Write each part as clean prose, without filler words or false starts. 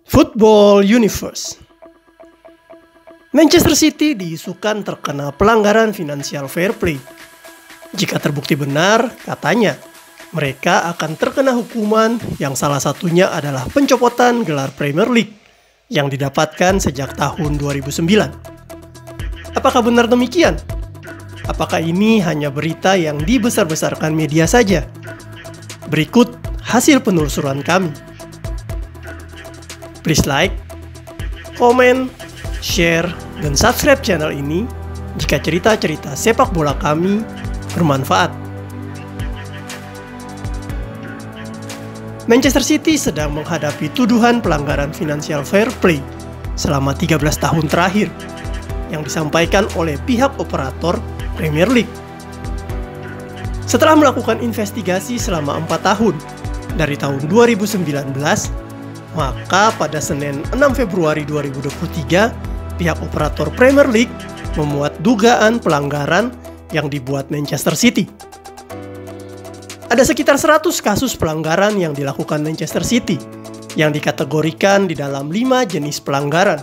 Football Universe. Manchester City diisukan terkena pelanggaran financial fair play. Jika terbukti benar, katanya mereka akan terkena hukuman yang salah satunya adalah pencopotan gelar Premier League yang didapatkan sejak tahun 2009. Apakah benar demikian? Apakah ini hanya berita yang dibesar-besarkan media saja? Berikut hasil penelusuran kami. Please like, komen, share, dan subscribe channel ini jika cerita-cerita sepak bola kami bermanfaat. Manchester City sedang menghadapi tuduhan pelanggaran financial fair play selama 13 tahun terakhir yang disampaikan oleh pihak operator Premier League. Setelah melakukan investigasi selama 4 tahun dari tahun 2019, maka pada Senin 6 Februari 2023, pihak operator Premier League memuat dugaan pelanggaran yang dibuat Manchester City. Ada sekitar 100 kasus pelanggaran yang dilakukan Manchester City yang dikategorikan di dalam 5 jenis pelanggaran.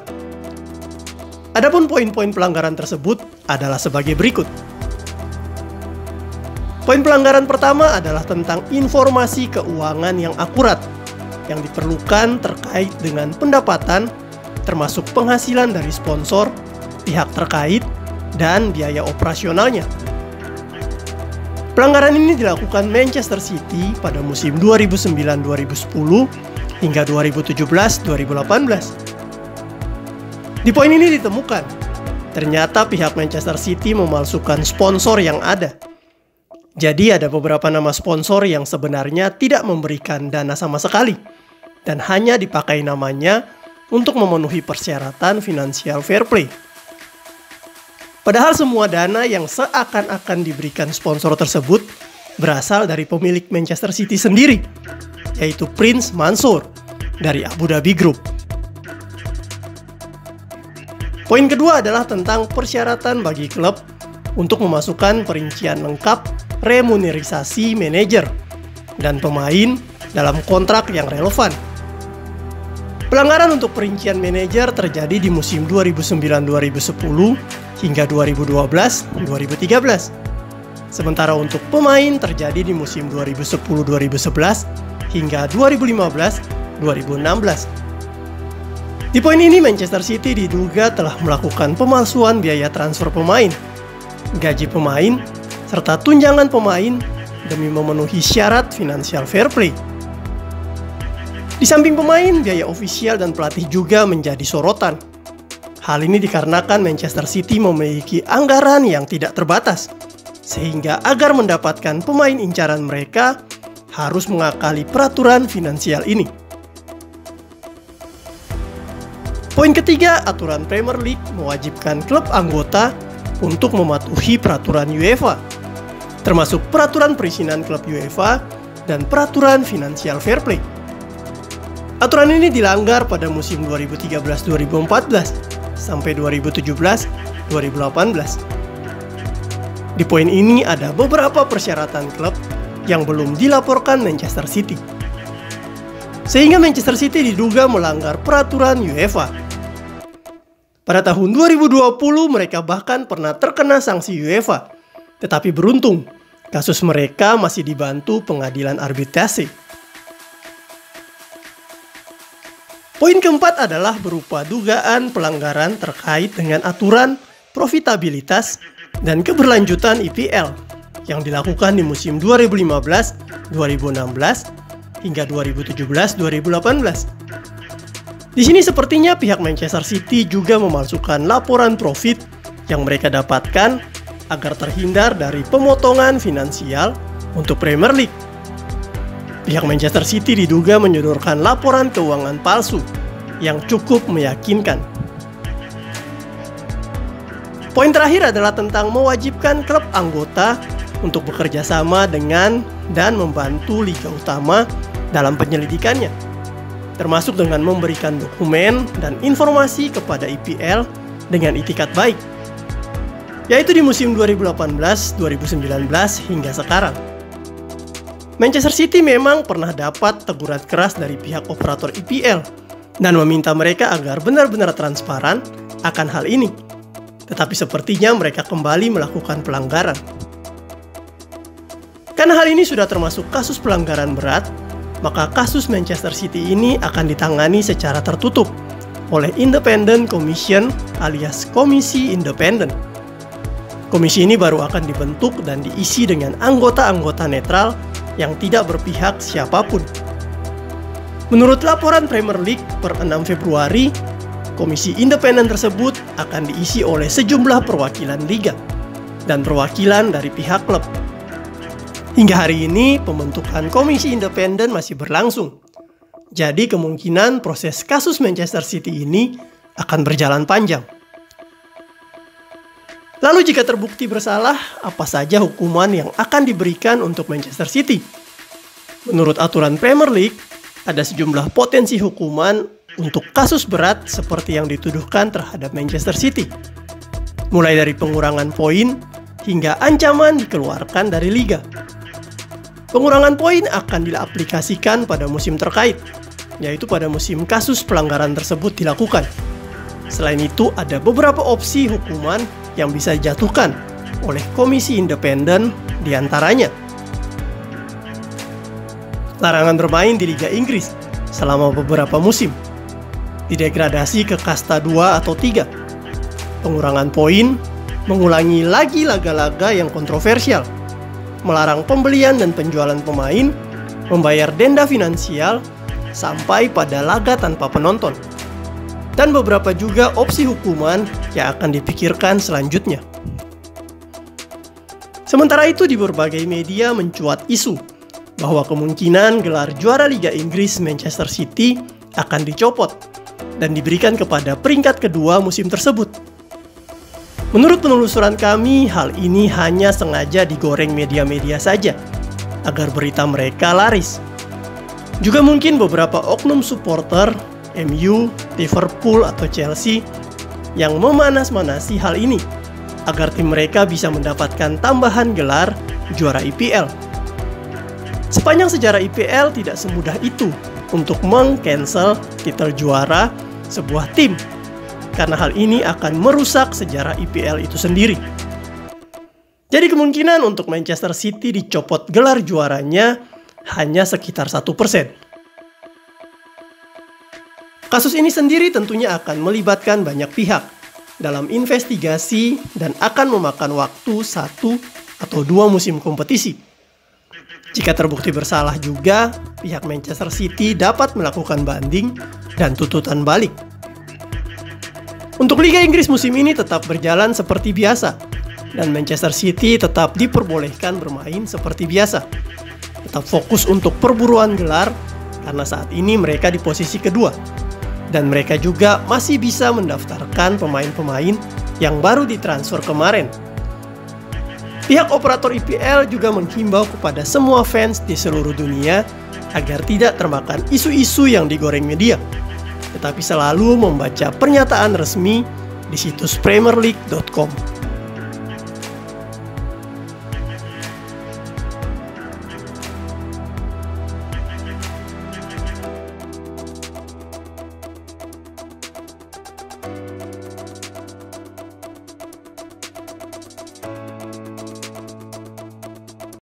Adapun poin-poin pelanggaran tersebut adalah sebagai berikut. Poin pelanggaran pertama adalah tentang informasi keuangan yang akurat yang diperlukan terkait dengan pendapatan, termasuk penghasilan dari sponsor, pihak terkait, dan biaya operasionalnya. Pelanggaran ini dilakukan Manchester City pada musim 2009-2010 hingga 2017-2018. Di poin ini ditemukan, ternyata pihak Manchester City memalsukan sponsor yang ada. Jadi ada beberapa nama sponsor yang sebenarnya tidak memberikan dana sama sekali dan hanya dipakai namanya untuk memenuhi persyaratan financial fair play. Padahal semua dana yang seakan-akan diberikan sponsor tersebut berasal dari pemilik Manchester City sendiri, yaitu Prince Mansour dari Abu Dhabi Group. Poin kedua adalah tentang persyaratan bagi klub untuk memasukkan perincian lengkap remunerisasi manajer dan pemain dalam kontrak yang relevan. Pelanggaran untuk perincian manajer terjadi di musim 2009-2010 hingga 2012-2013. Sementara untuk pemain terjadi di musim 2010-2011 hingga 2015-2016. Di poin ini Manchester City diduga telah melakukan pemalsuan biaya transfer pemain, gaji pemain, serta tunjangan pemain demi memenuhi syarat financial fair play. Di samping pemain, biaya ofisial dan pelatih juga menjadi sorotan. Hal ini dikarenakan Manchester City memiliki anggaran yang tidak terbatas, sehingga agar mendapatkan pemain incaran mereka harus mengakali peraturan finansial ini. Poin ketiga, aturan Premier League mewajibkan klub anggota untuk mematuhi peraturan UEFA, termasuk peraturan perizinan klub UEFA dan peraturan financial fair play. Aturan ini dilanggar pada musim 2013-2014 sampai 2017-2018. Di poin ini ada beberapa persyaratan klub yang belum dilaporkan Manchester City, sehingga Manchester City diduga melanggar peraturan UEFA. Pada tahun 2020 mereka bahkan pernah terkena sanksi UEFA, tetapi beruntung kasus mereka masih dibantu pengadilan arbitrase. Poin keempat adalah berupa dugaan pelanggaran terkait dengan aturan profitabilitas dan keberlanjutan IPL yang dilakukan di musim 2015-2016 hingga 2017-2018. Di sini sepertinya pihak Manchester City juga memalsukan laporan profit yang mereka dapatkan agar terhindar dari pemotongan finansial untuk Premier League. Pihak Manchester City diduga menyodorkan laporan keuangan palsu yang cukup meyakinkan. Poin terakhir adalah tentang mewajibkan klub anggota untuk bekerja sama dengan dan membantu liga utama dalam penyelidikannya, termasuk dengan memberikan dokumen dan informasi kepada IPL dengan itikat baik, yaitu di musim 2018-2019 hingga sekarang. Manchester City memang pernah dapat teguran keras dari pihak operator IPL dan meminta mereka agar benar-benar transparan akan hal ini. Tetapi sepertinya mereka kembali melakukan pelanggaran. Karena hal ini sudah termasuk kasus pelanggaran berat, maka kasus Manchester City ini akan ditangani secara tertutup oleh Independent Commission alias Komisi Independen. Komisi ini baru akan dibentuk dan diisi dengan anggota-anggota netral yang tidak berpihak siapapun. Menurut laporan Premier League per 6 Februari, komisi independen tersebut akan diisi oleh sejumlah perwakilan liga dan perwakilan dari pihak klub. Hingga hari ini, pembentukan komisi independen masih berlangsung. Jadi kemungkinan proses kasus Manchester City ini akan berjalan panjang. Lalu jika terbukti bersalah, apa saja hukuman yang akan diberikan untuk Manchester City? Menurut aturan Premier League, ada sejumlah potensi hukuman untuk kasus berat seperti yang dituduhkan terhadap Manchester City. Mulai dari pengurangan poin hingga ancaman dikeluarkan dari liga. Pengurangan poin akan diaplikasikan pada musim terkait, yaitu pada musim kasus pelanggaran tersebut dilakukan. Selain itu, ada beberapa opsi hukuman yang bisa dijatuhkan oleh komisi independen diantaranya. Larangan bermain di Liga Inggris selama beberapa musim. Didegradasi ke kasta 2 atau 3. Pengurangan poin, mengulangi lagi laga-laga yang kontroversial. Melarang pembelian dan penjualan pemain, membayar denda finansial, sampai pada laga tanpa penonton. Dan beberapa juga opsi hukuman yang akan dipikirkan selanjutnya. Sementara itu di berbagai media mencuat isu bahwa kemungkinan gelar juara Liga Inggris Manchester City akan dicopot dan diberikan kepada peringkat kedua musim tersebut. Menurut penelusuran kami, hal ini hanya sengaja digoreng media-media saja agar berita mereka laris. Juga mungkin beberapa oknum supporter MU, Liverpool, atau Chelsea yang memanas-manasi hal ini agar tim mereka bisa mendapatkan tambahan gelar juara IPL. Sepanjang sejarah IPL tidak semudah itu untuk meng-cancel titel juara sebuah tim, karena hal ini akan merusak sejarah IPL itu sendiri. Jadi kemungkinan untuk Manchester City dicopot gelar juaranya hanya sekitar 1%. Kasus ini sendiri tentunya akan melibatkan banyak pihak dalam investigasi dan akan memakan waktu 1 atau 2 musim kompetisi. Jika terbukti bersalah juga, pihak Manchester City dapat melakukan banding dan tuntutan balik. Untuk Liga Inggris musim ini tetap berjalan seperti biasa, dan Manchester City tetap diperbolehkan bermain seperti biasa. Tetap fokus untuk perburuan gelar, karena saat ini mereka di posisi kedua. Dan mereka juga masih bisa mendaftarkan pemain-pemain yang baru ditransfer kemarin. Pihak operator IPL juga menghimbau kepada semua fans di seluruh dunia agar tidak termakan isu-isu yang digoreng media, tetapi selalu membaca pernyataan resmi di situs premierleague.com.